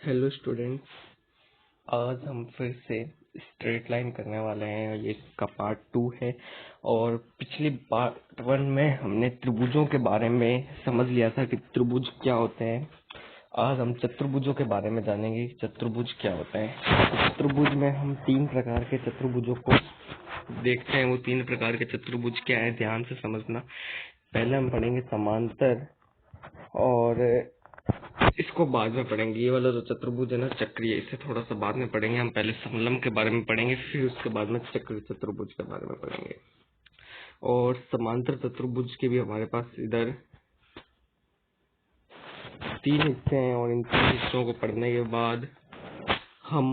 Hello students, आज हम फिर से स्ट्रेट लाइन करने वाले हैं। ये इसका पार्ट 2 है और पिछली पार्ट 1 में हमने त्रिभुजों के बारे में समझ लिया था कि त्रिभुज क्या होते हैं। आज हम चतुर्भुजों के बारे में जानेंगे कि चतुर्भुज क्या होते हैं। तो चतुर्भुज में हम 3 प्रकार के चतुर्भुजों को देखते हैं। वो 3 प्रकार के चतुर्भुज क्या है, ध्यान से समझना। पहले हम पढ़ेंगे समांतर और इसको बाद में पढ़ेंगे। ये वाला जो चतुर्भुज है ना, चक्रीय, इसे थोड़ा सा बाद में पढ़ेंगे। हम पहले समलम के बारे में पढ़ेंगे, फिर उसके बाद में चक्रीय चतुर्भुज के बारे में पढ़ेंगे। और समांतर चतुर्भुज के भी हमारे पास इधर 3 हिस्से हैं और इन 3 हिस्सों को पढ़ने के बाद हम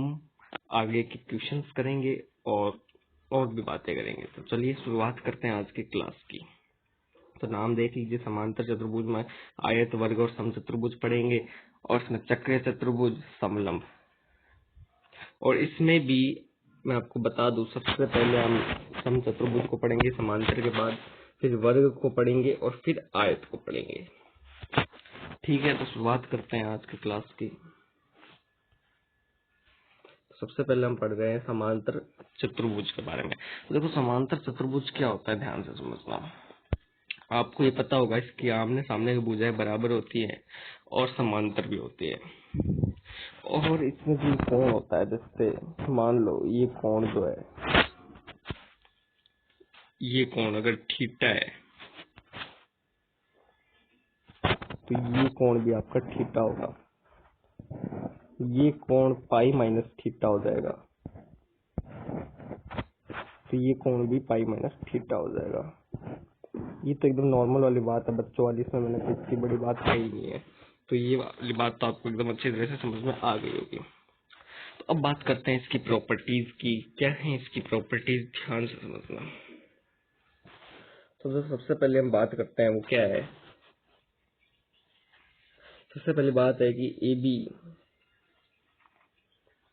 आगे के क्वेश्चंस करेंगे और भी बातें करेंगे। तो चलिए शुरुआत करते हैं आज की क्लास की। तो नाम देख लीजिए, समांतर चतुर्भुज में आयत, वर्ग और समचतुर्भुज पढ़ेंगे और इसमें चक्रीय चतुर्भुज, समलंब। और इसमें भी मैं आपको बता दूं, सबसे पहले हम समचतुर्भुज को पढ़ेंगे समांतर के बाद, फिर वर्ग को पढ़ेंगे और फिर आयत को पढ़ेंगे। ठीक है, तो शुरुआत करते हैं आज की क्लास की। सबसे पहले हम पढ़ रहे हैं समांतर चतुर्भुज के बारे में। तो देखो, समांतर चतुर्भुज क्या होता है, ध्यान से समझना। आपको ये पता होगा, इसकी आमने सामने की भुजाएं बराबर होती है और समांतर भी होती है। और इसमें जो कोण होता है, जैसे मान लो ये कोण जो है, ये कोण अगर थीटा है तो ये कोण भी आपका थीटा होगा। ये कोण पाई माइनस थीटा हो जाएगा, तो ये कोण भी पाई माइनस थीटा हो जाएगा। ये तो एकदम नॉर्मल वाली बात है, बच्चों वाली। इसमें मैंने कुछ की बड़ी बात कही नहीं है। तो ये वाली बात तो आपको एकदम अच्छी तरह से समझ में आ गई होगी। तो अब बात करते हैं इसकी प्रॉपर्टीज की। क्या है इसकी प्रॉपर्टीज, ध्यान से समझना। तो जो सबसे पहले हम बात करते हैं वो क्या है, सबसे पहली बात है कि ए बी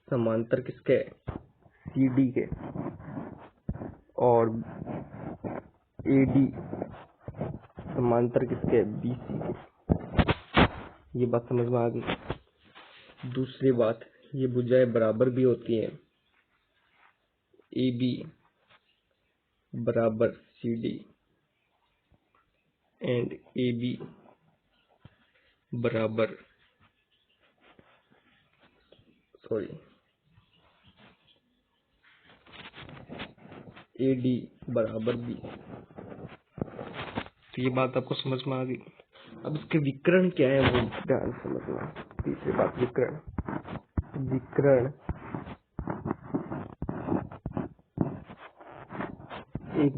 समांतर किसके, सी डी के, और ए डी समांतर किसके, बी सी के। ये बात समझ में आ गई। दूसरी बात, ये भुजाएं बराबर भी होती हैं। ए बी बराबर C D and A B बराबर ए डी बराबर बी। तो ये बात आपको समझ में आ गई। अब इसके विकर्ण क्या है वो ध्यान से समझना। तीसरी बात, विकर्ण। विकर्ण एक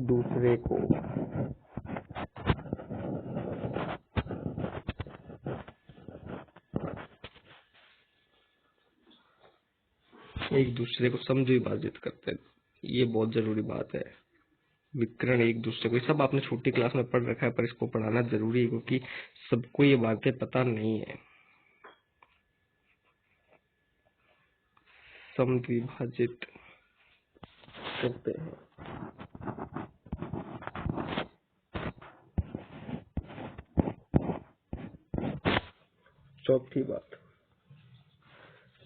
दूसरे को समद्विभाजित करते हैं। ये बहुत जरूरी बात है। विकर्ण एक दूसरे को, ये सब आपने छोटी क्लास में पढ़ रखा है, पर इसको पढ़ाना जरूरी है क्योंकि सबको ये बातें पता नहीं है। समद्विभाजित करते हैं।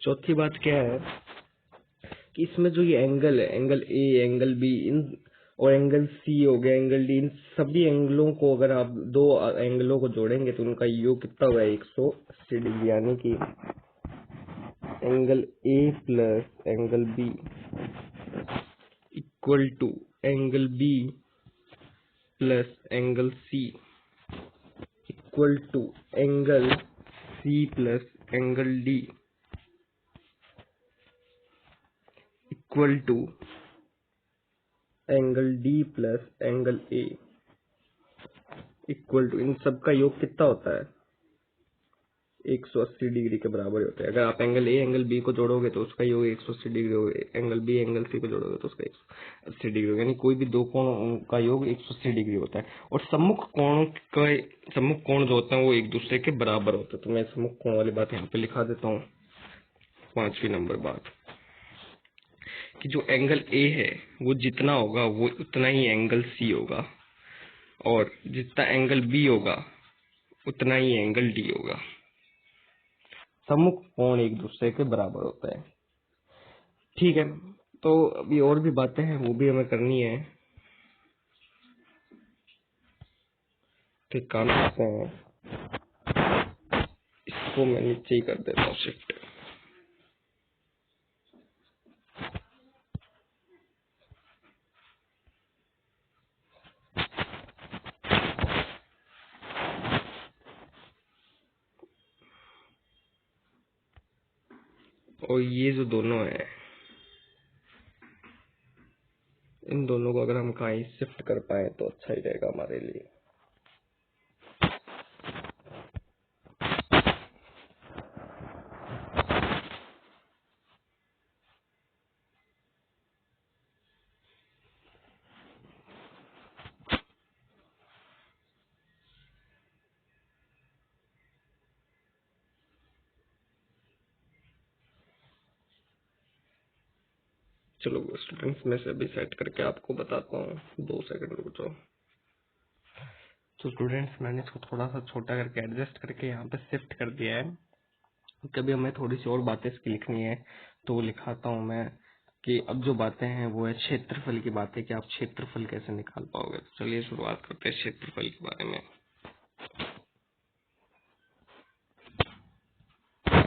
चौथी बात क्या है कि इसमें जो ये एंगल है, एंगल ए, एंगल बी, इन और एंगल सी हो गया, एंगल डी, इन सभी एंगलों को अगर आप दो एंगलों को जोड़ेंगे तो उनका योग कितना हुआ है, 180 डिग्री। यानी कि angle A plus angle B equal to angle B plus angle C equal to angle C plus angle D equal to angle D plus angle A equal to, इन सब का योग कितना होता है, 180 डिग्री के बराबर होता है। अगर आप एंगल ए एंगल बी को जोड़ोगे तो उसका योग 180 डिग्री होगा, एंगल बी एंगल सी को जोड़ोगे तो उसका 180 डिग्री होगा। यानी कोई भी दो कोण का योग 180 डिग्री होता है। और सम्मुख कोण जो होते हैं वो एक दूसरे के बराबर होते हैं। तो मैं सम्मुख कोण वाली बात यहाँ पे लिखा देता हूँ। 5वीं नंबर बात कि जो एंगल ए है वो जितना होगा वो उतना ही एंगल सी होगा, और जितना एंगल बी होगा उतना ही एंगल डी होगा। सम्मुख कोण एक दूसरे के बराबर होता है। ठीक है, तो अभी और भी बातें हैं, वो भी हमें करनी है। ठीक, काम करते हैं, इसको मैं नीचे ही कर देता हूँ शिफ्ट। और ये जो दोनों है, इन दोनों को अगर हम कहीं शिफ्ट कर पाए तो अच्छा ही रहेगा हमारे लिए। चलो स्टूडेंट्स, में से अभी सेट करके आपको बताता हूँ, 2 सेकंड रुक जाओ। तो स्टूडेंट्स, मैंने इसको थोड़ा सा छोटा करके एडजस्ट करके यहाँ पे शिफ्ट कर दिया है। कभी हमें थोड़ी सी और बातें इसकी लिखनी है तो वो लिखाता हूँ मैं, कि अब जो बातें हैं वो है क्षेत्रफल की बातें, कि आप क्षेत्रफल कैसे निकाल पाओगे। तो चलिए शुरुआत करते हैं क्षेत्रफल के बारे में।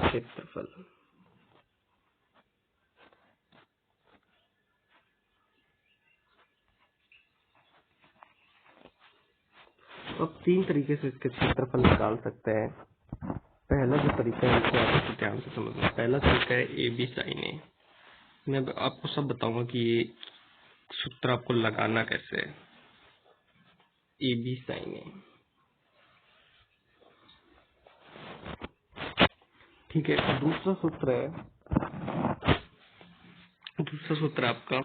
क्षेत्रफल, अब 3 तरीके से इसके क्षेत्रफल निकाल सकते हैं। पहला जो तरीका है इसको आपको ध्यान से समझना। पहला तरीका है ए बी साइन ए। मैं आपको सब बताऊंगा कि ये सूत्र आपको लगाना कैसे है। ए बी साइन ए, ठीक है। दूसरा सूत्र आपका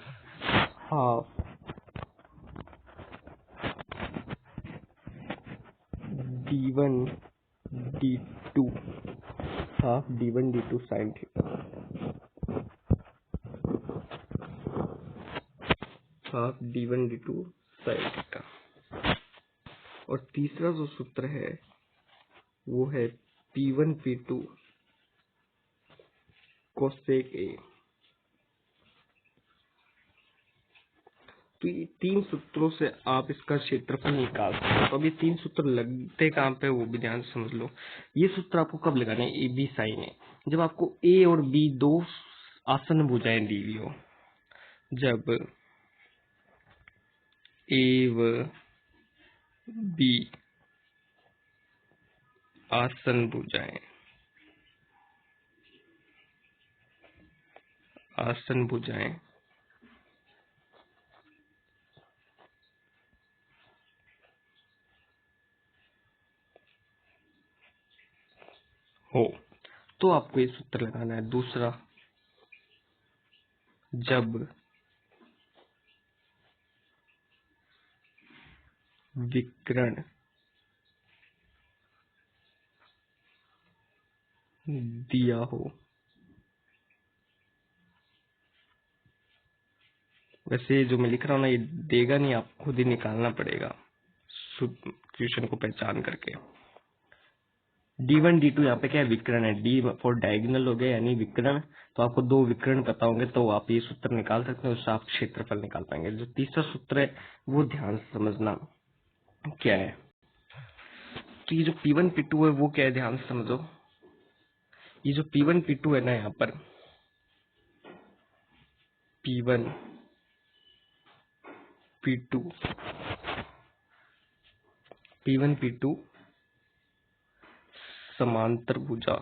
half d1 d2, half d1 d2 sine theta, half d1 d2 sine theta. और तीसरा जो सूत्र है वो है p1 p2 कोसेक ए। तो ये 3 सूत्रों से आप इसका क्षेत्रफल निकाल सकते हो। तो अभी 3 सूत्र लगते कहाँ पे वो भी ध्यान से समझ लो। ये सूत्र आपको कब लगाना है, ए बी साइन है, जब आपको ए और बी दो आसन भुजाएं दी हुई हो। जब ए व बी आसन भुजाएं, आसन भुजाएं हो तो आपको ये सूत्र लगाना है। दूसरा, जब विकर्ण दिया हो, वैसे जो मैं लिख रहा हूँ ना, ये देगा नहीं, आपको खुद ही निकालना पड़ेगा क्वेश्चन को पहचान करके। D1 D2 यहाँ पे क्या है, विकर्ण है। D फॉर डायगोनल हो गया, यानी विकर्ण। तो आपको 2 विकर्ण पता होंगे तो आप ये सूत्र निकाल सकते हैं, उससे आप क्षेत्रफल निकाल पाएंगे। जो तीसरा सूत्र है वो ध्यान से समझना क्या है। तो ये जो P1 P2 है वो क्या है, ध्यान से समझो। ये जो P1 P2 है ना, यहाँ पर P1 P2, P1 P2 समांतर भुजा,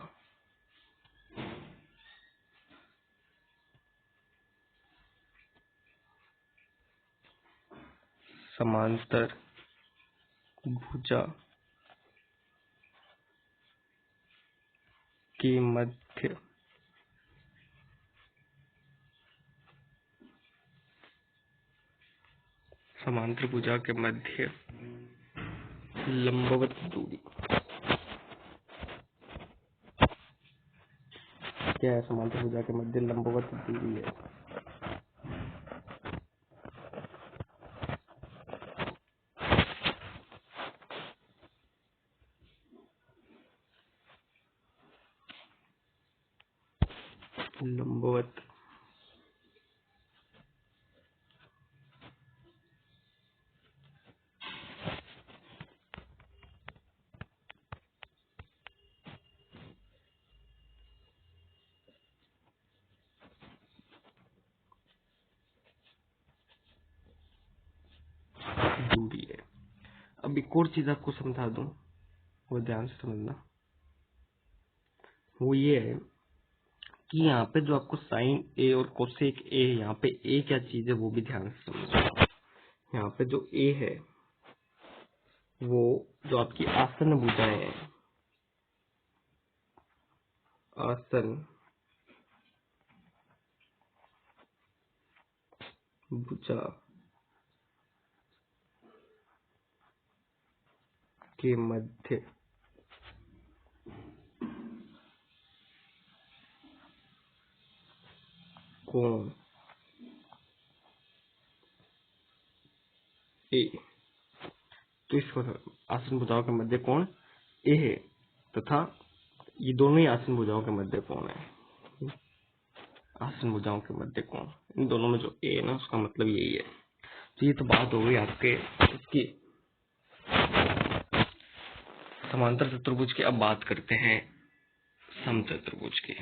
समांतर भुजा के मध्य समांतर भुजा के मध्य लंबवत दूरी। क्या है, समांतर भुजा के मध्य लंबवत दूरी है। लंबवत दूरी है। अब एक और चीज आपको समझा दूं, वो ध्यान से समझना। वो ये है कि यहाँ पे जो आपको साइन ए और कोसेक ए, यहाँ पे ए क्या चीज है वो भी ध्यान से समझना। यहाँ पे जो ए है वो जो आपकी आसन भुजाएं है, आसन भुजा के मध्य कोण ए। तो इसको आसन भुजाओं के मध्य कोण ए है, तथा ये दोनों ही आसन भुजाओं के मध्य कोण है। आसन भुजाओं के मध्य कोण, इन दोनों में जो ए है ना, उसका मतलब यही है। तो ये तो बात हो गई आपके इसकी समांतर चतुर्भुज की। अब बात करते हैं समचतुर्भुज की।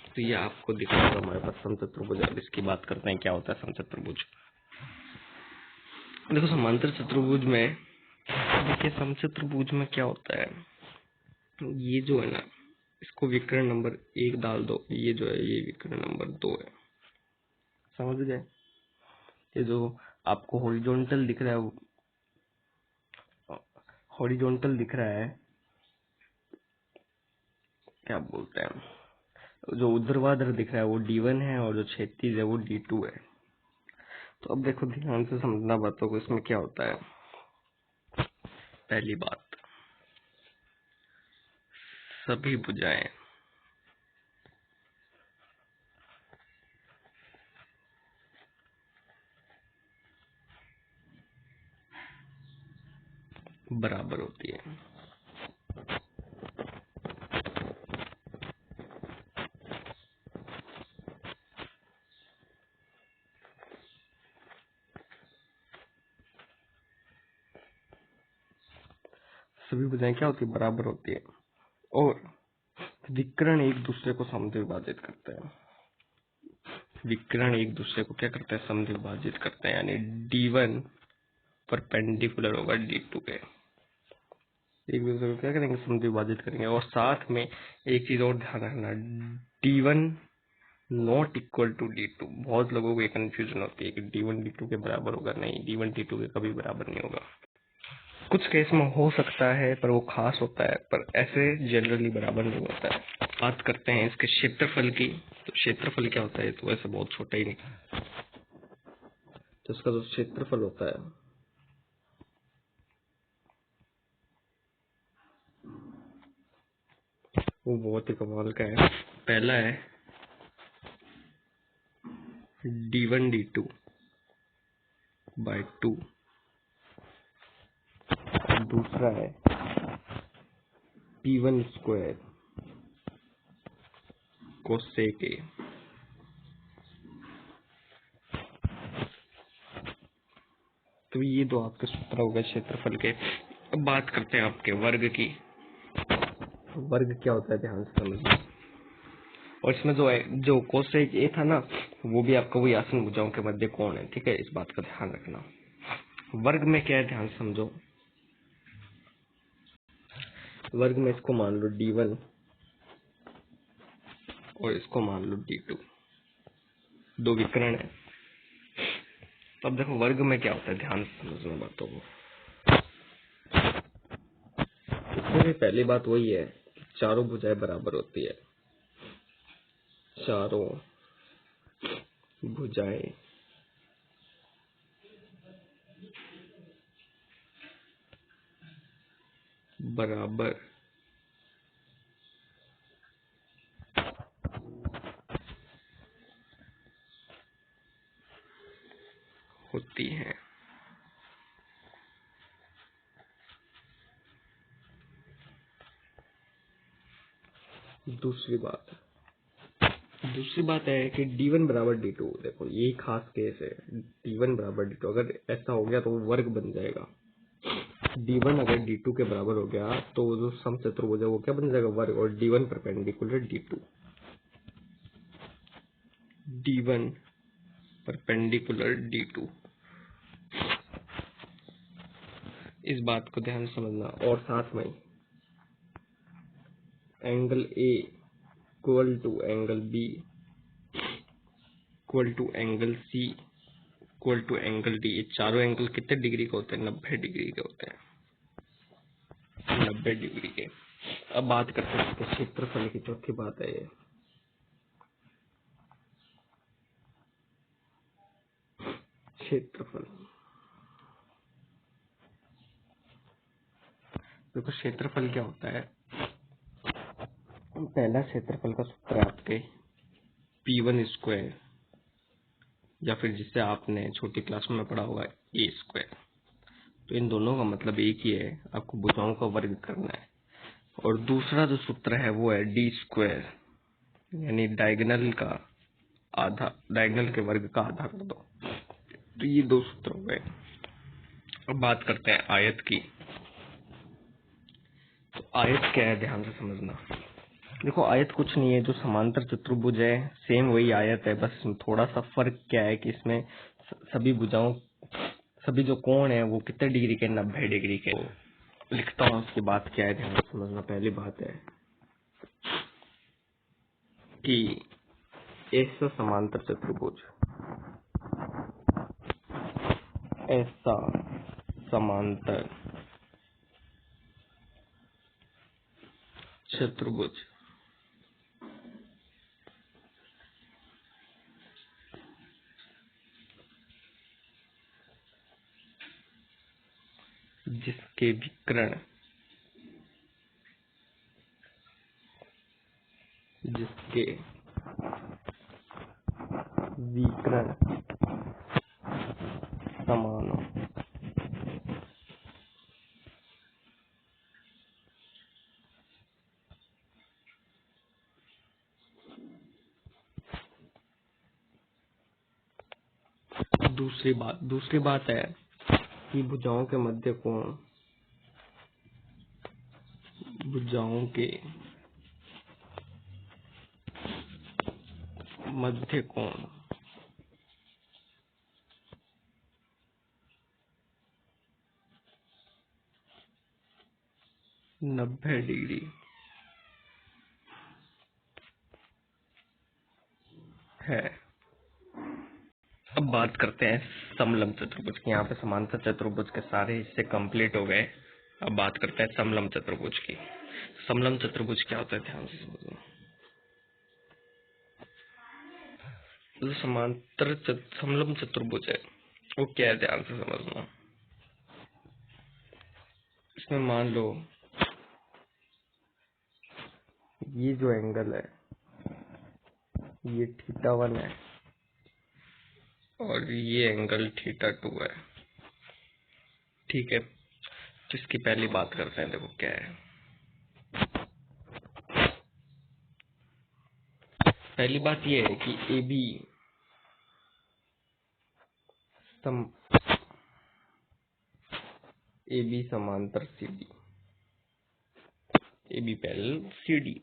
तो ये आपको दिख रहा होगा हमारे पास समचतुर्भुज। अब इसकी बात करते हैं क्या होता है समचतुर्भुज। देखो समांतर चतुर्भुज में, देखिए समचतुर्भुज में क्या होता है, ये जो है ना, इसको विकर्ण नंबर 1 डाल दो, ये जो है ये विकर्ण नंबर 2 है। समझ गए? ये जो आपको हॉरिजॉन्टल दिख रहा है, हॉरिजॉन्टल दिख रहा है, क्या बोलते हैं, जो ऊर्ध्वाधर दिख रहा है वो D1 है, और जो क्षैतिज है वो D2 है। तो अब देखो ध्यान से समझना बातों को। इसमें क्या होता है, पहली बात, सभी भुजाएं बराबर होती है। सभी भुजाएं क्या होती है, बराबर होती है। और विकर्ण एक दूसरे को समद्विभाजित करते हैं। विकर्ण एक दूसरे को क्या करते हैं, समद्विभाजित करते हैं। यानी D1 परपेंडिकुलर होगा D2 के, एक दूसरे को क्या करेंगे, समद्विभाजित करेंगे। और साथ में एक चीज और ध्यान रखना, D1 not equal to D2। बहुत लोगों को ये कंफ्यूजन होती है कि D1 D2 के बराबर होगा। नहीं, D1 D2 के कभी बराबर नहीं होगा। कुछ केस में हो सकता है, पर वो खास होता है, पर ऐसे जनरली बराबर नहीं होता है। बात करते हैं इसके क्षेत्रफल की। तो क्षेत्रफल क्या होता है, तो वैसे बहुत छोटा ही नहीं। तो इसका जो क्षेत्रफल होता है वो बहुत ही कमाल का है। पहला है D1 D2 बाय 2। दूसरा है P1 स्क्वायर कोसेक ए। तो ये दो आपके सूत्र हो गए क्षेत्रफल के। अब बात करते हैं आपके वर्ग की। वर्ग क्या होता है, ध्यान से समझिए। और इसमें जो कोसेक ए था ना, वो भी आपका वही आसन भुजाओं के मध्य कोण है। ठीक है, इस बात का ध्यान रखना। वर्ग में क्या है, ध्यान से समझो। वर्ग में इसको मान लो D1 और इसको मान लो D2, दो विकर्ण है। तो अब देखो वर्ग में क्या होता है, ध्यान से समझना बातों को। इसमें भी पहली बात वही है कि चारों भुजाएं बराबर होती है। चारों भुजाएं बराबर होती हैं। दूसरी बात, दूसरी बात है कि d1 बराबर d2, देखो ये खास केस है। d1 बराबर d2 अगर ऐसा हो गया तो वो वर्ग बन जाएगा। d1 अगर d2 के बराबर हो गया तो जो समचतुर्भुज है वो क्या बन जाएगा, वर्ग। और d1 perpendicular d2, d1 perpendicular d2, इस बात को ध्यान से समझना। और साथ में angle A equal to angle B equal to angle C equal to angle D, ये चारों एंगल कितने डिग्री के होते हैं, 90 डिग्री के होते हैं, 90 डिग्री के। अब बात करते हैं इसके क्षेत्रफल की, चौथी बात है ये। क्षेत्रफल, देखो क्षेत्रफल क्या होता है। पहला क्षेत्रफल का सूत्र है आपके P1 स्क्वायर, या फिर जिसे आपने छोटी क्लास में पढ़ा होगा ए स्क्वायर। तो इन दोनों का मतलब एक ही है, आपको भुजाओं का वर्ग करना है। और दूसरा जो सूत्र है वो है डी स्क्वायर, यानी डायगोनल का आधा, डायगोनल के वर्ग का आधा कर दो। तो ये दो सूत्र हो गए। अब बात करते हैं आयत की। तो आयत क्या है, ध्यान से समझना। देखो आयत कुछ नहीं है, जो समांतर चतुर्भुज है सेम वही आयत है, बस थोड़ा सा फर्क क्या है कि इसमें सभी भुजाओं, सभी जो कोण है वो कितने डिग्री के, 90 डिग्री के। लिखता हूँ उसकी बात क्या है, ध्यान से समझना। पहली बात है कि ऐसा समांतर चतुर्भुज, ऐसा समांतर चतुर्भुज जिसके विकर्ण, जिसके विकर्ण समान हो। दूसरी बात है कि भुजाओं के मध्य कोण, भुजाओं के मध्य कोण 90 डिग्री है। अब बात करते हैं समलंब चतुर्भुज की। यहाँ पे समांतर चतुर्भुज के सारे हिस्से कंप्लीट हो गए। अब बात करते हैं समलंब चतुर्भुज की। समलंब चतुर्भुज क्या होता है, ध्यान से समझो। जो समलंब चतुर्भुज है वो क्या है, ध्यान से समझना। इसमें मान लो ये जो एंगल है ये θ1 है और ये एंगल θ2 है, ठीक है। तो इसकी पहली बात करते हैं, देखो क्या है। पहली बात ये है कि AB समांतर CD, AB पैरेलल CD।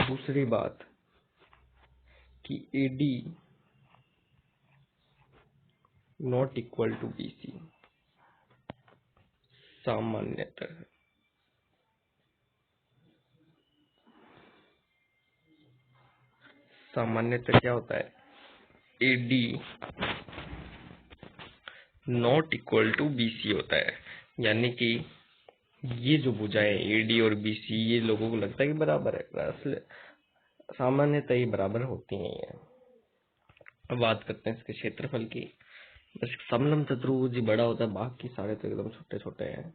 दूसरी बात कि AD not equal to BC, सामान्यतः। सामान्यतः क्या होता है, AD not equal to BC होता है, यानी कि ये जो भुजाएं AD और BC ये लोगों को लगता है कि बराबर है, असल सामान्यतः ये बराबर होती नहीं है। अब बात करते हैं इसके क्षेत्रफल की। बस समलंब चतुर्भुज ही बड़ा होता है, बाकी सारे तो एकदम छोटे छोटे हैं।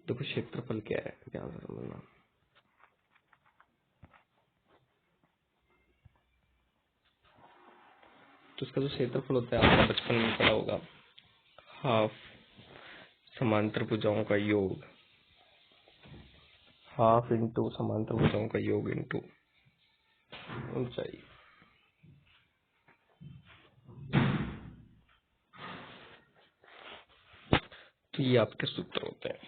तो क्षेत्रफल क्या है, ध्यान से समझना। तो इसका जो क्षेत्रफल होता है आपका बचपन में पढ़ा होगा, हाफ समांतर भुजाओं का योग, हाफ इंटू समांतर भुजाओं का योग इंटू ऊंचाई। तो ये आपके सूत्र होते हैं।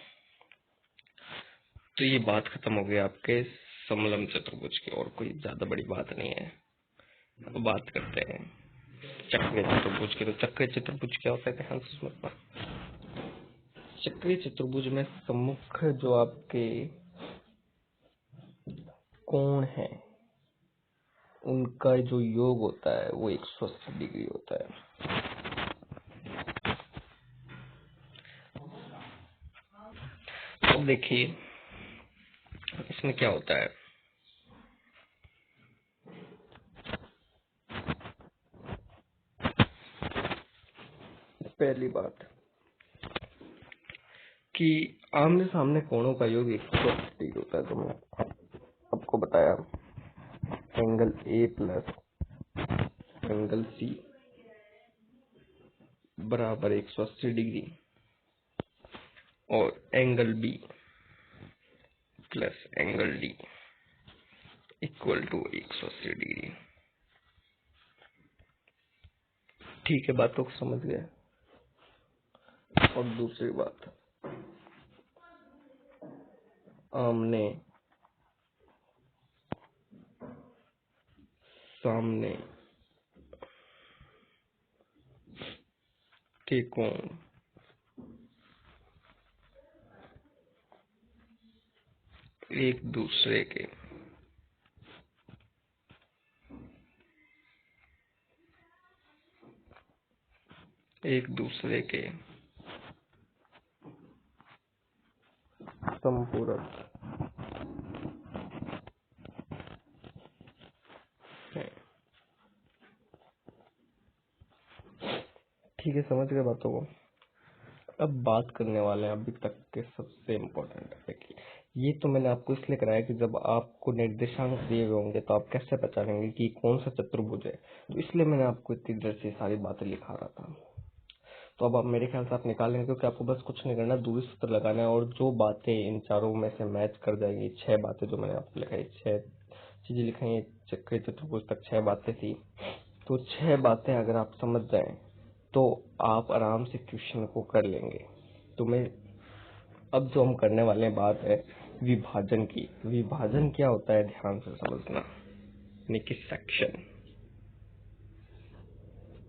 तो ये बात खत्म हो गई आपके समलम चतुर्भुज की, और कोई ज्यादा बड़ी बात नहीं है। अब बात करते हैं चक्रीय चतुर्भुज की। तो चक्रीय चतुर्भुज क्या होता है, ध्यान से समझना। चक्रीय चतुर्भुज में सम्मुख जो आपके कोण है उनका जो योग होता है वो 180 डिग्री होता है। अब देखिए इसमें क्या होता है। पहली बात कि आमने सामने कोणों का योग 180 डिग्री होता है। तो मैं आपको बताया angle A plus angle C बराबर 180 डिग्री और angle B plus angle D equal to 180 degree. ठीक है, बातों को समझ गए। और दूसरी बात, आमने सामने के कोण एक दूसरे के संपूरक है। ठीक है, समझ गए बातों को। अब बात करने वाले हैं अभी तक के सबसे इम्पोर्टेंट है कि ये तो मैंने आपको इसलिए कराया कि जब आपको निर्देशांक दिए हुए होंगे तो आप कैसे पहचानेंगे कि कौन सा चतुर्भुज है। तो इसलिए मैंने आपको इतनी देर से सारी बातें लिखा रहा था। तो अब आप मेरे ख्याल से आप निकालेंगे, क्योंकि आपको बस कुछ नहीं करना, दूरी सूत्र लगाना है। और जो बातें इन चारों में से मैच कर जाएंगी, 6 बातें जो मैंने आपको लिखाई, 6 चीजें लिखाई, चक्रीय चतुर्भुज तक 6 बातें थी। तो 6 बातें अगर आप समझ जाएं तो आप आराम से क्वेश्चन को कर लेंगे। तो मैं अब जो हम करने वाले हैं बात है विभाजन की। विभाजन क्या होता है ध्यान से समझना, यानी कि सेक्शन।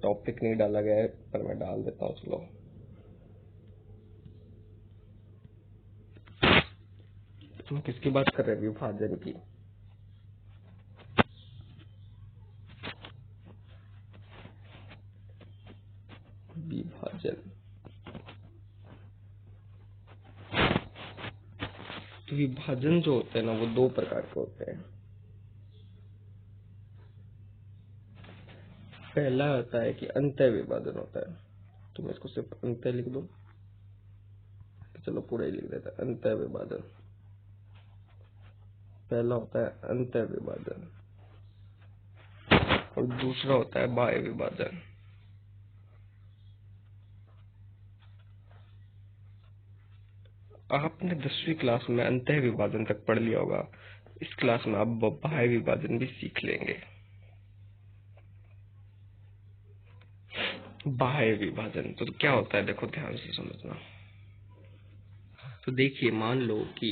टॉपिक नहीं डाला गया है पर मैं डाल देता हूँ, चलो। तुम किसकी बात कर रहे हैं, विभाजन की। विभाजन, तो विभाजन जो होते हैं ना वो 2 प्रकार के होते हैं। पहला होता है कि अंतः विभाजन होता है। तो मैं इसको सिर्फ अंतः लिख दूं, चलो पूरा ही लिख देता है, अंतः विभाजन। पहला होता है अंतः विभाजन और दूसरा होता है बाह्य विभाजन। आपने 10वीं क्लास में अंतः विभाजन तक पढ़ लिया होगा, इस क्लास में आप बाह्य विभाजन भी सीख लेंगे। बाह्य विभाजन तो क्या होता है, देखो ध्यान से समझना। तो देखिए, मान लो कि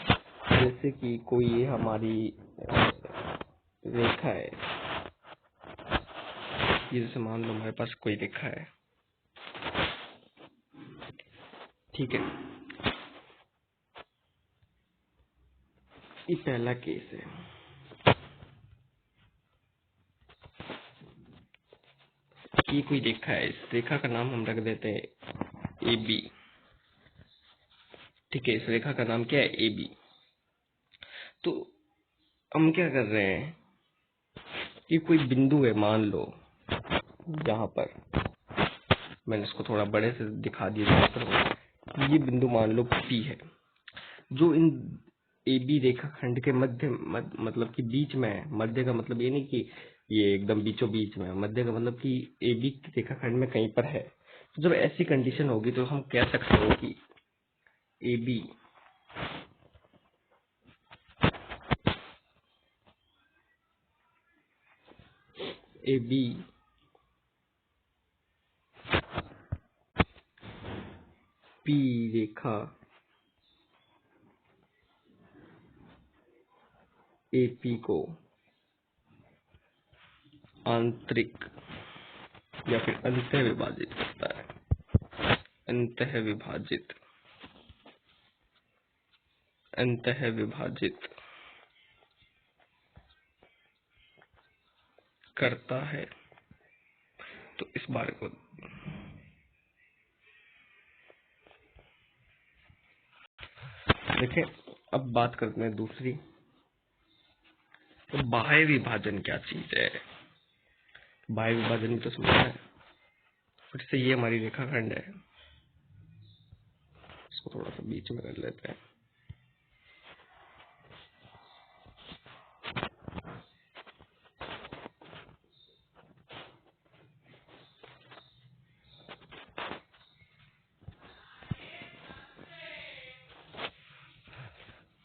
जैसे कि कोई ये हमारी रेखा है, ये जैसे मान लो हमारे पास कोई रेखा है, ठीक है। ये पहला केस है। ये कोई रेखा है, इस रेखा का नाम हम रख देते हैं ए बी। ठीक है, इस रेखा का नाम क्या है, ए बी। तो हम क्या कर रहे हैं कि कोई बिंदु है, मान लो यहाँ पर, मैंने इसको थोड़ा बड़े से दिखा दिया। ये बिंदु मान लो P है, जो इन ए बी रेखाखंड के मतलब कि बीच में है। मध्य का मतलब ये नहीं कि ये एकदम बीचों बीच में है, मध्य का मतलब कि ए बी रेखाखंड में कहीं पर है। तो जब ऐसी कंडीशन होगी तो हम कह सकते हो कि A B A B P रेखा एपी को आंतरिक या फिर अंतः विभाजित करता है। अंतः विभाजित करता है। तो इस बारे को देखें। अब बात करते हैं दूसरी, तो बाह्य विभाजन क्या चीज है। बाह्य विभाजन तो समझना है। फिर से ये हमारी रेखाखंड है, इसको थोड़ा सा बीच में कर लेते हैं।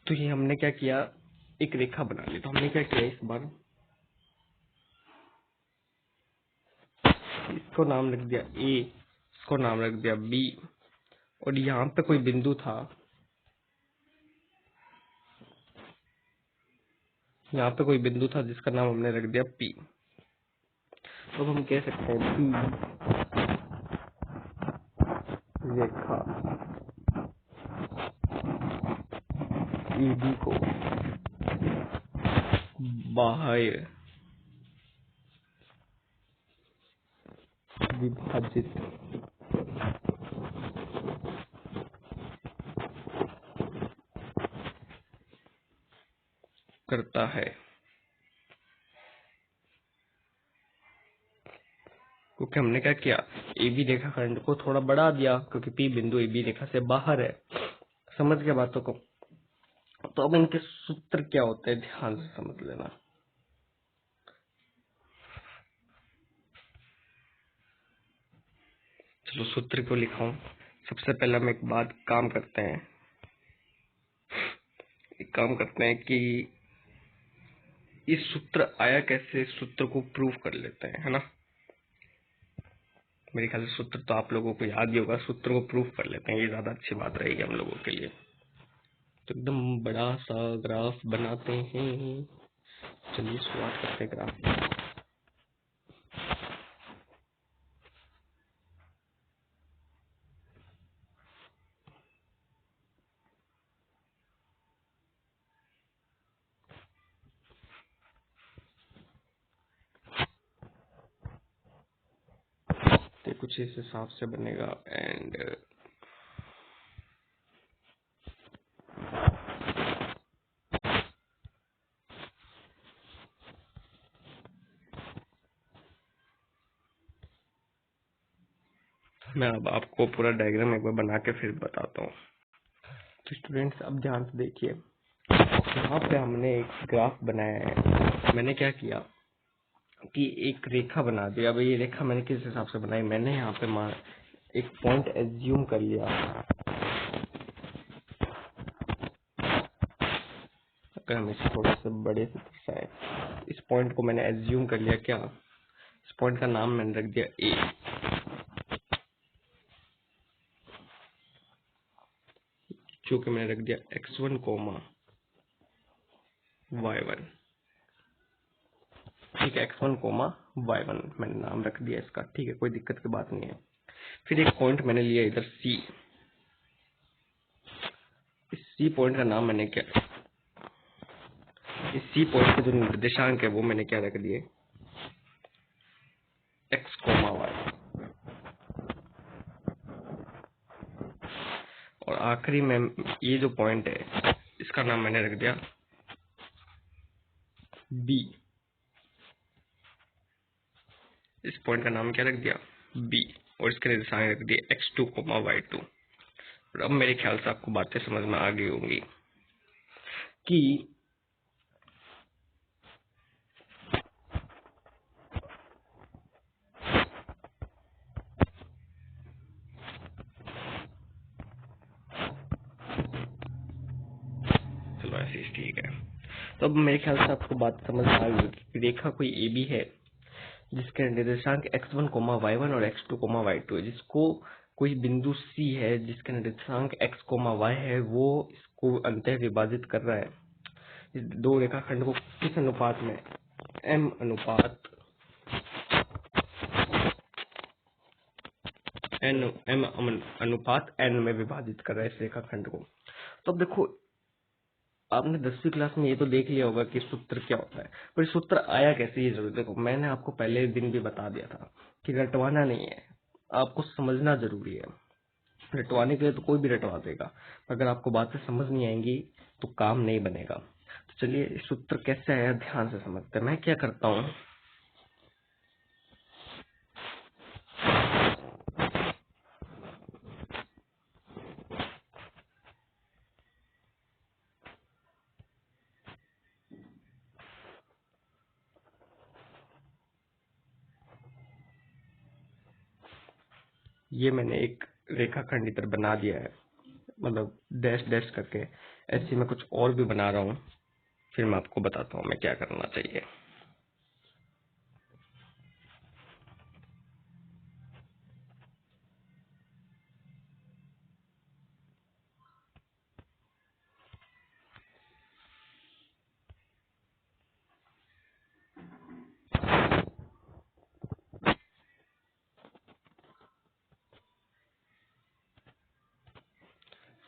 तो ये हमने क्या किया, एक रेखा बना ली। तो हमने क्या किया, इस बार इसको नाम रख दिया ए, इसको नाम रख दिया बी, और यहाँ पे कोई बिंदु था, यहाँ पे कोई बिंदु था जिसका नाम हमने रख दिया पी। तो हम कह सकते हैं पी रेखा ईडी को बाह्य विभाजित करता है। क्योंकि हमने क्या किया, ए बी रेखाखंड को थोड़ा बढ़ा दिया, क्योंकि पी बिंदु ए बी रेखा से बाहर है। समझ गया बातों को। तो अब इनके सूत्र क्या होते हैं, ध्यान से समझ लेना। चलो सूत्र को लिखाऊं। सबसे पहले हम एक काम करते हैं कि इस सूत्र आया कैसे, सूत्र को प्रूव कर लेते हैं, है ना। मेरे ख्याल से सूत्र तो आप लोगों को याद ही होगा, सूत्र को प्रूव कर लेते हैं, ये ज्यादा अच्छी बात रहेगी हम लोगों के लिए। तो एकदम बड़ा सा ग्राफ बनाते हैं। चलिए शुरुआत करते हैं ग्राफ। तो कुछ इस हिसाब से बनेगा। एंड मैं अब आपको पूरा डायग्राम एक बार बना के फिर बताता हूँ। तो स्टूडेंट्स अब ध्यान से देखिए, यहाँ पे हमने एक ग्राफ बनाया है। मैंने क्या किया कि एक रेखा बना दी। अब ये रेखा मैंने किस हिसाब से बनाई, मैंने यहाँ पे एक पॉइंट एज्यूम कर लिया। अगर हम इसे थोड़ा सा बड़े से दर्शाएं, इस पॉइंट को मैंने एज्यूम कर लिया। क्या, इस पॉइंट का नाम मैंने रख दिया ए, जो कि मैंने रख दिया x1, y1। ठीक है, x1, y1 मैंने नाम रख दिया इसका। ठीक है, कोई दिक्कत की बात नहीं है। फिर एक पॉइंट मैंने लिया इधर C। इस C पॉइंट का नाम मैंने क्या, इस C पॉइंट के जो निर्देशांक है वो मैंने क्या रख दिए, x, y। और आखिरी में ये जो पॉइंट है इसका नाम मैंने रख दिया B। इस पॉइंट का नाम क्या रख दिया, B। और इसके निर्देशांक रख दिए x2, y2। और अब मेरे ख्याल से आपको बातें समझ में आ गई होंगी कि चलो ऐसे ही ठीक है। तो अब मेरे ख्याल से आपको बात समझ में आ गई कि रेखा कोई AB है जिसके निर्देशांक x1 y1 और x2 y2 है, जिसको कोई बिंदु C है जिसका निर्देशांक x y है, वो इसको अंतः विभाजित कर रहा है। इस दो रेखाखंड को किस अनुपात में, m अनुपात n में विभाजित कर रहा है इस रेखाखंड को। तो अब देखो, आपने 10वीं क्लास में ये तो देख लिया होगा कि सूत्र क्या होता है, पर सूत्र आया कैसे ये जरूर देखो। मैंने आपको पहले दिन भी बता दिया था कि रटवाना नहीं है, आपको समझना जरूरी है। रटवाने के लिए तो कोई भी रटवा देगा, अगर आपको बातें समझ नहीं आएंगी तो काम नहीं बनेगा। तो चलिए सूत्र कैसे आया ध्यान से समझते हैं। मैं क्या करता हूँ, ये मैंने एक रेखाखंड इधर बना दिया है, मतलब डैश डैश करके। ऐसे मैं कुछ और भी बना रहा हूँ, फिर मैं आपको बताता हूँ मैं क्या करना चाहिए।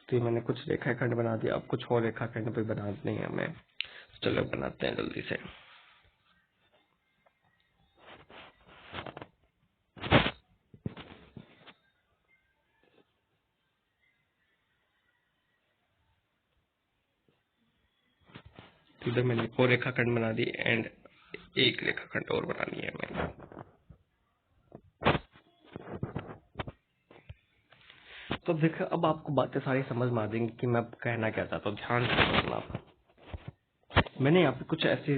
तो ये मैंने कुछ रेखाखंड बना दिया, अब कुछ और रेखाखंड भी बनाने हैं हमें। चलो बनाते हैं जल्दी से। इधर मैंने एक और रेखाखंड बना दी एंड एक रेखाखंड और बनानी है मैंने। तो देखो, अब आपको बातें सारी समझ में आ जाएंगी कि मैं कहना क्या चाहता हूँ। ध्यान से समझना आप। मैंने यहाँ पे कुछ ऐसे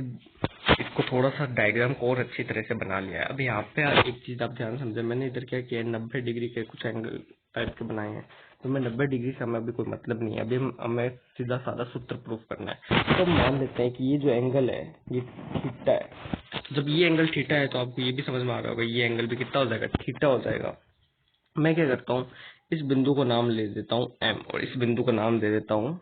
इसको थोड़ा सा डायग्राम को और अच्छी तरह से बना लिया है। अब यहाँ पे एक चीज आप ध्यान समझे, मैंने इधर क्या किया है, 90 डिग्री के कुछ एंगल टाइप के बनाए हैं। तो मैं 90 डिग्री से हमें अभी कोई मतलब नहीं है, अभी हमें सीधा साधा सूत्र प्रूफ करना है। तो हम मान लेते हैं कि ये जो एंगल है ये थीटा है। जब ये एंगल थीटा है तो आपको ये भी समझ में आ रहा होगा ये एंगल भी कितना हो जाएगा, थीटा हो जाएगा। मैं क्या करता हूँ, इस बिंदु को नाम ले देता हूँ m, और इस बिंदु को नाम दे देता हूँ,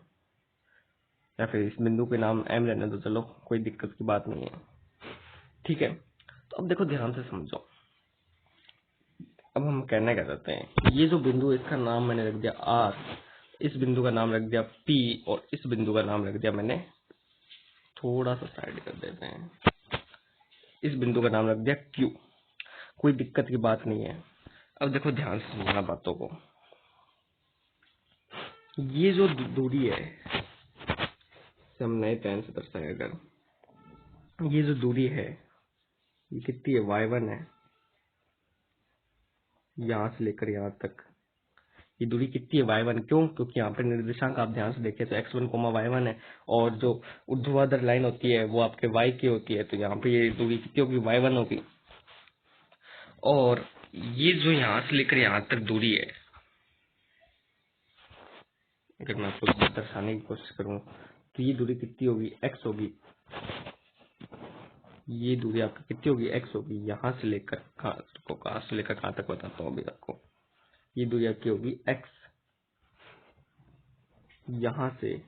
या फिर इस बिंदु के नाम m रहने दो, चलो कोई दिक्कत की बात नहीं है, ठीक है। तो अब देखो ध्यान से समझो, अब हम कहना क्या चाहते हैं, ये जो बिंदु है इसका नाम मैंने रख दिया r, इस बिंदु का नाम रख दिया p, और इस बिंदु का नाम रख दिया मैंने, थोड़ा सा साइड कर देते हैं, इस बिंदु का नाम रख दिया q। कोई दिक्कत की बात नहीं है। अब देखो ध्यान से समझना बातों को, ये जो दूरी है, हम नए पेन से दर्शाएं अगर, ये जो दूरी है ये कितनी है, y1 है, यहाँ से लेकर यहाँ तक ये दूरी कितनी है, y1। क्यों? क्योंकि यहाँ पे निर्देशांक आप ध्यान से देखें तो x1 y1 है, और जो ऊर्ध्वाधर लाइन होती है वो आपके y की होती है, तो यहाँ पे ये दूरी कितनी होगी, y1 होगी। और ये जो यहाँ से लेकर यहाँ तक दूरी है, अगर मैं आपको दर्शाने की कोशिश करूँ तो ये दूरी कितनी होगी, x होगी। ये दूरी आपकी कितनी होगी, x होगी। यहाँ से लेकर कहाँ से लेकर कहाँ तक बताता हूँ अभी आपको। ये दूरी आपकी होगी x, यहाँ से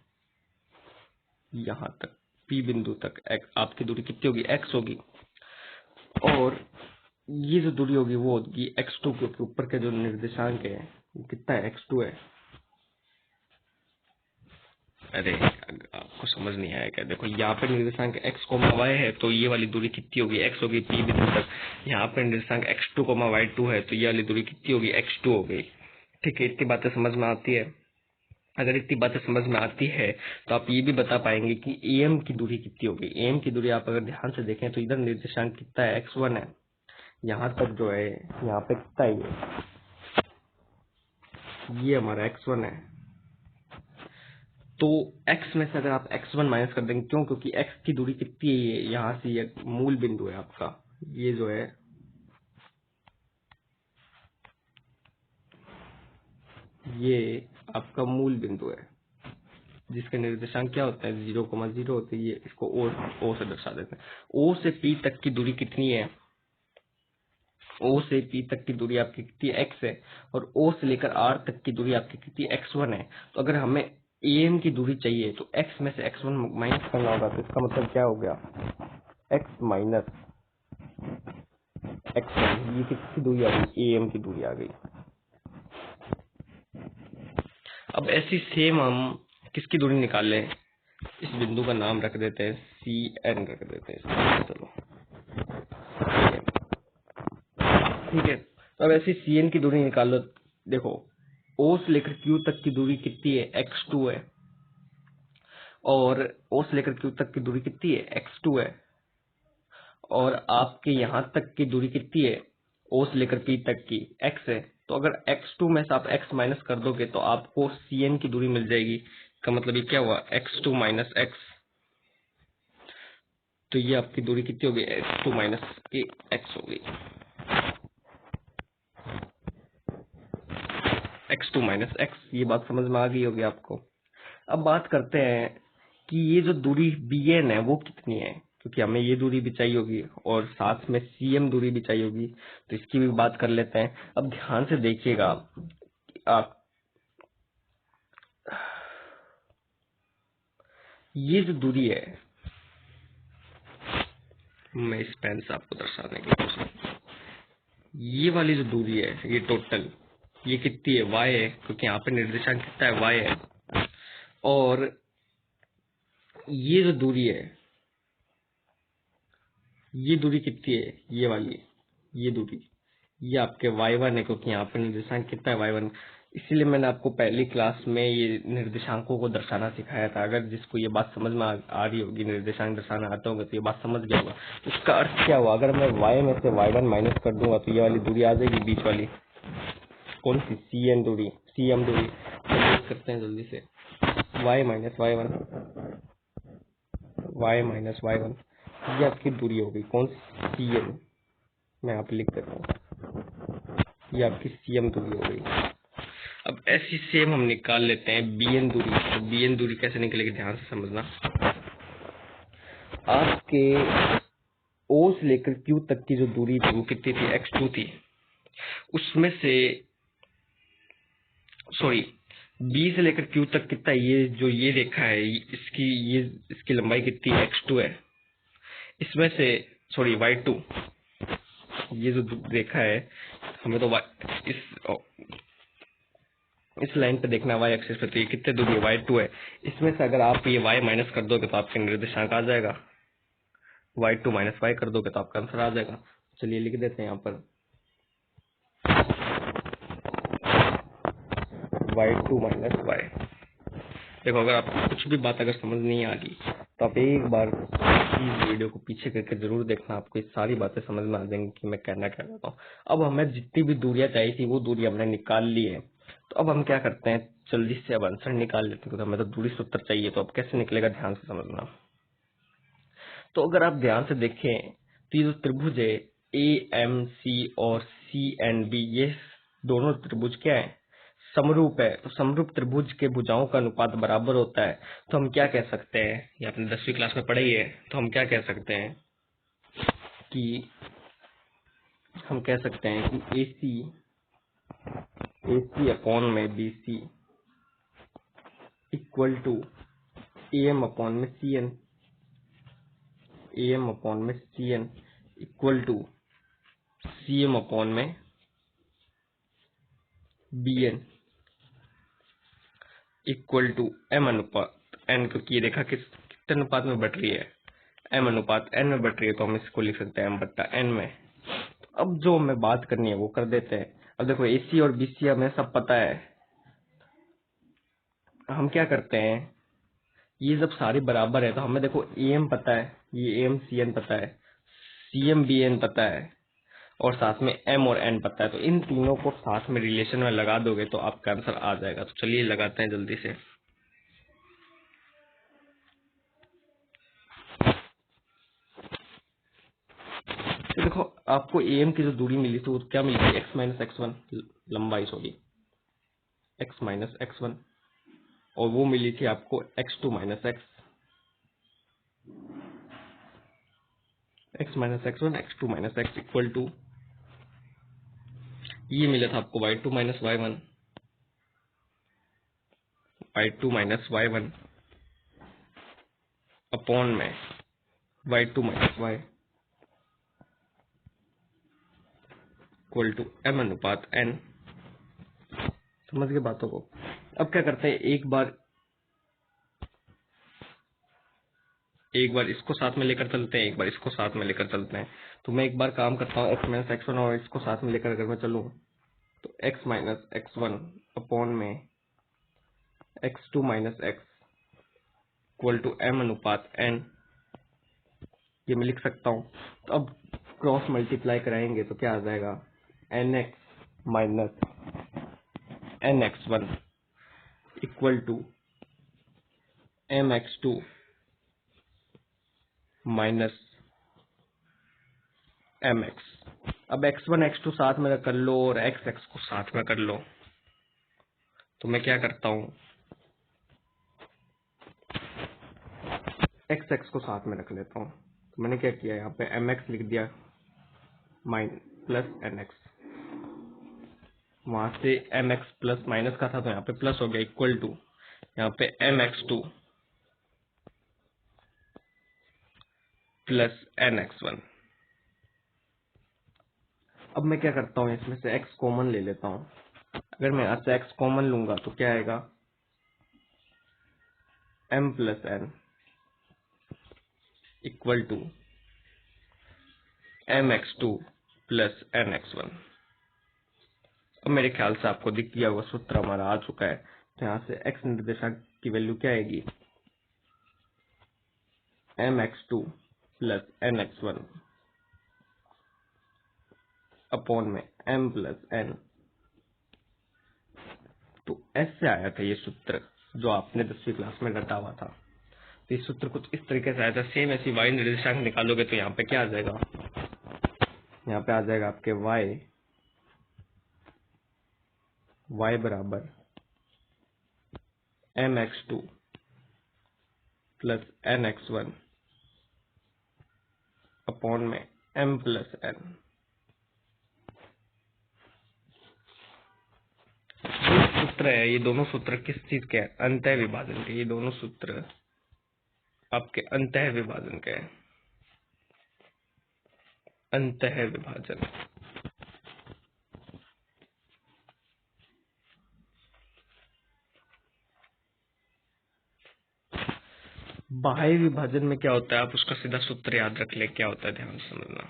यहाँ तक P बिंदु तक आपकी दूरी कितनी होगी, x होगी। और ये जो दूरी होगी वो होगी x2, क्योंकि ऊपर के जो निर्देशांक है वो कितना है, x2 है। अरे आपको समझ नहीं आया क्या, देखो यहाँ पे निर्देशांक x, y है, तो ये वाली दूरी कितनी होगी, x होगी P बिंदु तक। यहाँ पे निर्देशांक x2, y2 है, तो ये वाली दूरी कितनी होगी, x2 हो गई। ठीक है, इतनी बातें समझ में आती है। अगर इतनी बातें समझ में आती है तो आप ये भी बता पाएंगे कि AM की दूरी कितनी होगी। AM की दूरी आप अगर ध्यान से देखें तो इधर निर्देशांक कितना है, x1 है, यहाँ तक जो है यहाँ पे कितना है, ये हमारा x1 है। तो x में से अगर आप x1 माइनस कर देंगे, क्यों? क्योंकि x की दूरी कितनी है, ये यहाँ से ये मूल बिंदु है आपका, ये जो है ये आपका मूल बिंदु है, जिसका निर्देशांक क्या होता है, 0,0 होते है। ये इसको ओ से दर्शा देते हैं। O से P तक की दूरी कितनी है, ओ से पी तक की दूरी आपकी कितनी एक्स है और ओ से लेकर आर तक की दूरी आपकी कितनी x1 है। तो अगर हमें एम की दूरी चाहिए तो x में से x1 माइनस करना होगा। तो इसका मतलब क्या हो गया, x माइनस x1, ये किसकी दूरी आ गई, एम की दूरी आ गई। अब ऐसी सेम हम किसकी दूरी निकाल लें, इस बिंदु का नाम रख देते हैं सी एन, रख देते हैं चलो, ठीक है। तो अब ऐसी सी एन की दूरी निकाल लो। देखो ओ से लेकर क्यू तक की दूरी कितनी है, x2 है, और ओ से लेकर क्यू तक की दूरी कितनी है, x2 है, और आपके यहां तक की दूरी कितनी है, ओ से लेकर पी तक की x है। तो अगर x2 में से आप x माइनस कर दोगे तो आपको cn की दूरी मिल जाएगी। का मतलब ये क्या हुआ, x2 माइनस x। तो ये आपकी दूरी कितनी होगी, x2 माइनस की x होगी, x2 माइनस x। ये बात समझ में आ गई होगी आपको। अब बात करते हैं कि ये जो दूरी bn है वो कितनी है, क्योंकि हमें ये दूरी भी चाहिए होगी और साथ में cm दूरी भी चाहिए होगी। तो इसकी भी बात कर लेते हैं। अब ध्यान से देखिएगा आप, ये जो दूरी है, मैं इस पेन से आपको दर्शाने की कोशिश, ये वाली जो दूरी है ये टोटल, ये कितनी है, y है, क्योंकि यहाँ पे निर्देशांक कितना है, y है। और ये जो दूरी है, ये दूरी कितनी है, ये वाली, ये दूरी, ये आपके y1 है, क्योंकि यहाँ पे निर्देशांक कितना है, y1। इसीलिए मैंने आपको पहली क्लास में ये निर्देशांकों को दर्शाना सिखाया था। अगर जिसको ये बात समझ में आ रही होगी, निर्देशांक दर्शाना आते होंगे तो ये बात समझ गया होगा। तो इसका अर्थ क्या हुआ, अगर मैं y में से y1 माइनस कर दूंगा तो ये वाली दूरी आ जाएगी, बीच वाली कौन सी, cn दूरी, cm दूरी। तो देख सकते हैं जल्दी से, y minus y1, y minus y1, ये आपकी दूरी हो गई, कौन सी, cn। मैं यहाँ पे लिख देता हूँ, ये आपकी cm दूरी हो गई। अब ऐसी सेम हम निकाल लेते हैं bn दूरी। तो bn दूरी कैसे निकलेगी, ध्यान से समझना। आपके o से लेकर q तक की जो दूरी थी वो कितनी थी, x2 थी। उसमें से सॉरी, b से लेकर q तक कितना, ये जो ये रेखा है इसकी लंबाई कितनी, x2 है। इसमें से सॉरी y2, ये जो रेखा है, हमें तो इस लाइन पे देखना y एक्सिस पे, तो ये कितने दूरी है, y2 है। इसमें से अगर आप ये y माइनस कर दोगे तो आपके निर्देशांक आ जाएगा, y2 माइनस y कर दोगे तो आपका आंसर आ जाएगा। चलिए लिख देते हैं यहाँ पर y2 माइनस y। देखो अगर आपको कुछ भी बात अगर समझ नहीं आ रही तो आप एक बार इस वीडियो को पीछे करके जरूर देखना, आपको ये सारी बातें समझ में आ जाएंगी कि मैं कहना क्या चाहता हूँ। अब हमें जितनी भी दूरियां चाहिए थी वो दूरी हमने निकाल ली है। तो अब हम क्या करते हैं, जल्दी से अब आंसर निकाल लेते हैं, क्योंकि हमें तो दूरी सूत्र चाहिए। तो अब कैसे निकलेगा, ध्यान से समझना। तो अगर आप ध्यान से देखें तो ये जो त्रिभुज है AMC और CNB, ये दोनों त्रिभुज क्या है, समरूप है। तो समरूप त्रिभुज के भुजाओं का अनुपात बराबर होता है। तो हम क्या कह सकते हैं, ये आपने 10वीं क्लास में पढ़ा ही है। तो हम क्या कह सकते हैं कि AC अपॉन में BC equal to AM upon में CN equal to CM upon में BN इक्वल टू M अनुपात N, क्योंकि ये रेखा कितने अनुपात में बढ़ रही है, M अनुपात N में बढ़ रही है। तो हम इसको लिख सकते हैं M बट्टा N में। तो अब जो हमें बात करनी है वो कर देते हैं। अब देखो AC और BC हमें सब पता है। हम क्या करते हैं, ये जब सारे बराबर है तो हमें देखो AM पता है, ये AM CN पता है, CM BN पता है, और साथ में M और N पता है। तो इन तीनों को साथ में रिलेशन में लगा दोगे तो आपका आंसर आ जाएगा। तो चलिए लगाते हैं जल्दी से। तो देखो आपको AM की जो दूरी मिली थी वो क्या मिली थी, x माइनस x1 लंबाई, सॉरी x माइनस x1, और वो मिली थी आपको x2 minus x minus x1 x2 minus x equal to ये मिला था आपको y2 minus y1, y2 minus y1 upon में y2 minus y equal to m अनुपात n। समझ गए बातों को। अब क्या करते हैं, एक बार इसको साथ में लेकर चलते हैं, एक बार इसको साथ में लेकर चलते हैं। तो मैं एक बार काम करता हूँ, x माइनस x1 और इसको साथ में लेकर अगर मैं चलूँ तो x माइनस x1 अपॉन में x2 minus x equal to m अनुपात n, ये मैं लिख सकता हूँ। तो अब क्रॉस मल्टीप्लाई कराएंगे तो क्या आ जाएगा, nx minus nx1 equal to mx2 minus mx। अब x1 x2 साथ में कर लो और x को साथ में कर लो। तो मैं क्या करता हूँ, x को साथ में रख लेता हूँ। तो मैंने क्या किया, यहाँ पे mx लिख दिया प्लस nx, वहां से mx प्लस माइनस का था तो यहाँ पे प्लस हो गया, इक्वल टू यहाँ पे mx2 प्लस nx1। अब मैं क्या करता हूँ, इसमें से x कॉमन ले लेता हूँ। अगर मैं यहाँ से x कॉमन लूंगा तो क्या आएगा, m plus n equal to mx2 plus nx1। अब मेरे ख्याल से आपको दिख गया वो सूत्र हमारा आ चुका है। तो यहाँ से x निर्देशांक की वैल्यू क्या आएगी, mx2 प्लस nx1 अपॉन में m प्लस n। तो ऐसे आया था ये सूत्र जो आपने 10वीं क्लास में रटा हुआ था। तो इस सूत्र कुछ इस तरीके से आया था। सेम ऐसी y निर्देशांक निकालोगे तो यहाँ पे क्या आ जाएगा, यहाँ पे आ जाएगा आपके y बराबर mx2 प्लस nx1 अपॉन में m प्लस n। सूत्र है, ये दोनों सूत्र किस चीज के हैं, अंतः विभाजन के। ये दोनों सूत्र आपके अंतः विभाजन के हैं, अंतः विभाजन। बाह्य विभाजन में क्या होता है, आप उसका सीधा सूत्र याद रख ले, क्या होता है ध्यान से समझना।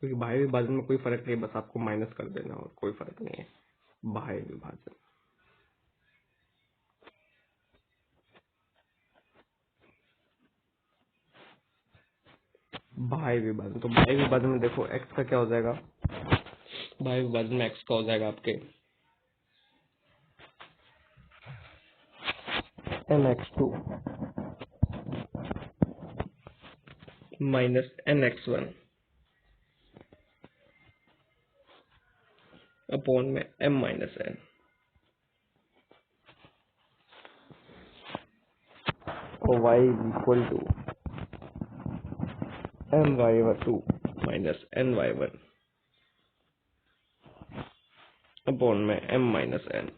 क्योंकि बाह्य विभाजन में कोई फर्क नहीं, बस आपको माइनस कर देना और कोई फर्क नहीं है। बाह्य विभाजन, बाह्य विभाजन, तो बाह्य विभाजन में देखो x का क्या हो जाएगा, बाह्य विभाजन में x का हो जाएगा आपके mx2 माइनस nx1 अपॉन में m माइनस n। और y equal to my2 minus ny1 upon में m माइनस n।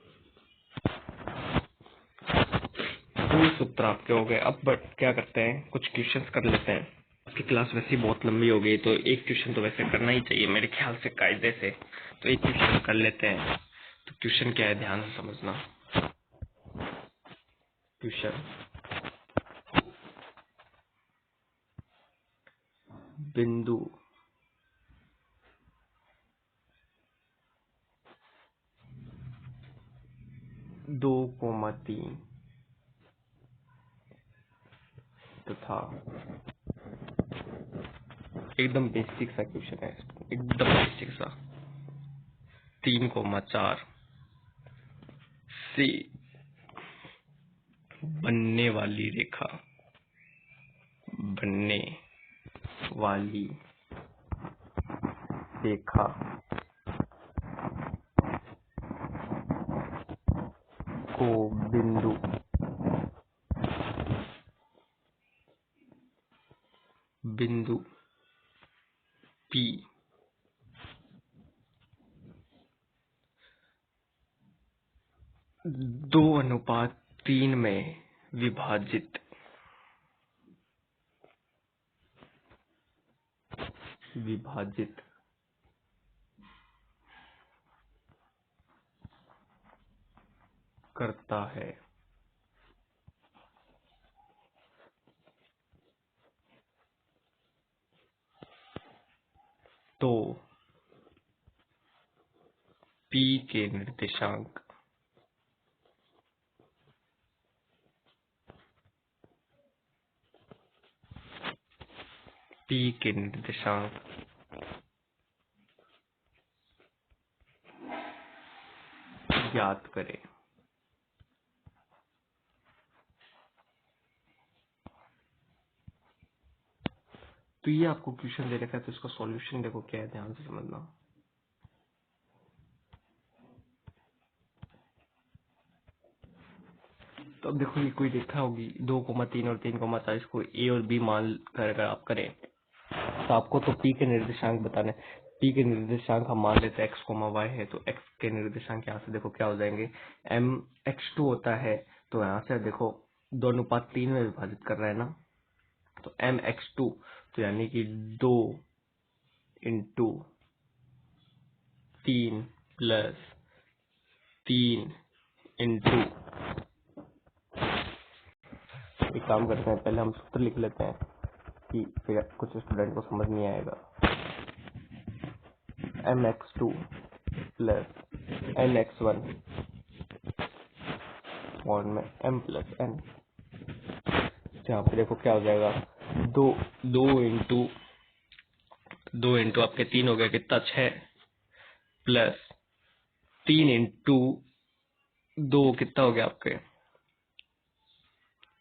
ये सूत्र आपके हो गए। अब बट क्या करते हैं, कुछ क्वेश्चंस कर लेते हैं। आपकी क्लास वैसे ही बहुत लंबी हो गई तो एक क्वेश्चन तो वैसे करना ही चाहिए मेरे ख्याल से कायदे से। तो एक क्वेश्चन कर लेते हैं। तो क्वेश्चन क्या है, ध्यान से समझना। क्वेश्चन, बिंदु दो कोमा 3 तथा एकदम बेसिक सा क्वेश्चन है, एकदम बेसिक सा, 3,4 से बनने वाली रेखा, बनने वाली रेखा को बिंदु बिंदु P 2:3 में विभाजित करता है तो P के निर्देशांक ज्ञात करें। तो ये आपको क्वेश्चन दे रखा है, तो इसका सॉल्यूशन देखो क्या है, ध्यान से समझना। तो अब देखो ये कोई देखा होगी 2,3 और 3,4 इसको ए और बी मान कर अगर आप करें तो आपको तो पी के निर्देशांक बताने। पी के निर्देशांक हम मान लेते हैं एक्स कोमा वाई है, तो एक्स के निर्देशांक यहाँ से देखो क्या हो जाएंगे, एम एक्स टू होता है, तो यहाँ से देखो 2:3 में विभाजित कर रहा है ना, तो एम एक्स टू, तो यानी कि 2 × 3 + 3 × एक काम करते हैं, पहले हम सूत्र लिख लेते हैं कि फिर कुछ स्टूडेंट को समझ नहीं आएगा। mx2 + nx1 में m + n। यहाँ पे देखो क्या हो जाएगा, 2 इंटू आपके 3 हो गया कितना 6 प्लस 3 इंटू 2 कितना हो गया आपके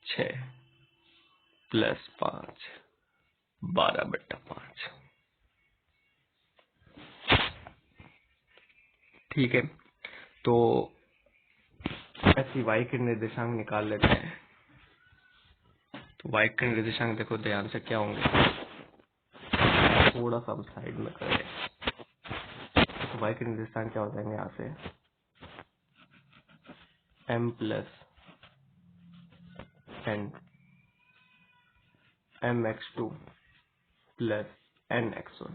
6 + 5 12/5। ठीक है, तो ऐसी y के निर्देशांक निकाल लेते हैं। तो y के निर्देशांक देखो ध्यान से क्या होंगे, थोड़ा सा हम साइड में करें, तो y के निर्देशांक क्या हो जाएंगे यहाँ से m + n mx2 + nx1।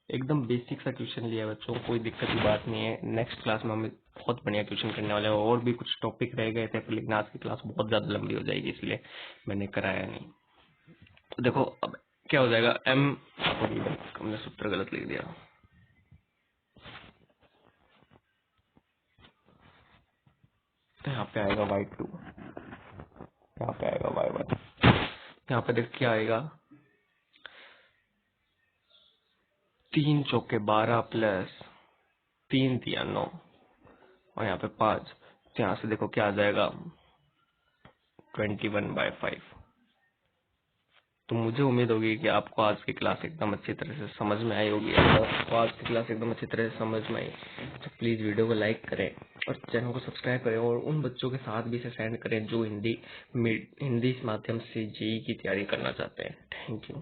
एकदम बेसिक सा क्वेश्चन लिया है बच्चों, कोई दिक्कत की बात नहीं है। नेक्स्ट क्लास में हम बहुत बढ़िया क्वेश्चन करने वाले हैं, और भी कुछ टॉपिक रह गए थे लेकिन आज की क्लास बहुत ज्यादा लंबी हो जाएगी इसलिए मैंने कराया नहीं। तो देखो अब क्या हो जाएगा, हमने सूत्र गलत लिख दिया, तो यहाँ पे आएगा y2, यहाँ पे आएगा y1, यहाँ पे देख क्या आएगा 3 चौके 12 + 3 दिया 9 और यहाँ पे 5, तो यहाँ से देखो क्या आ जाएगा 21/5। तो मुझे उम्मीद होगी कि आपको आज की क्लास एकदम अच्छी तरह से समझ में आई होगी। अगर आपको आज की क्लास एकदम अच्छी तरह से समझ में आई तो प्लीज वीडियो को लाइक करें और चैनल को सब्सक्राइब करें, और उन बच्चों के साथ भी इसे सेंड करें जो हिंदी माध्यम से जेईई की तैयारी करना चाहते हैं। Thank you.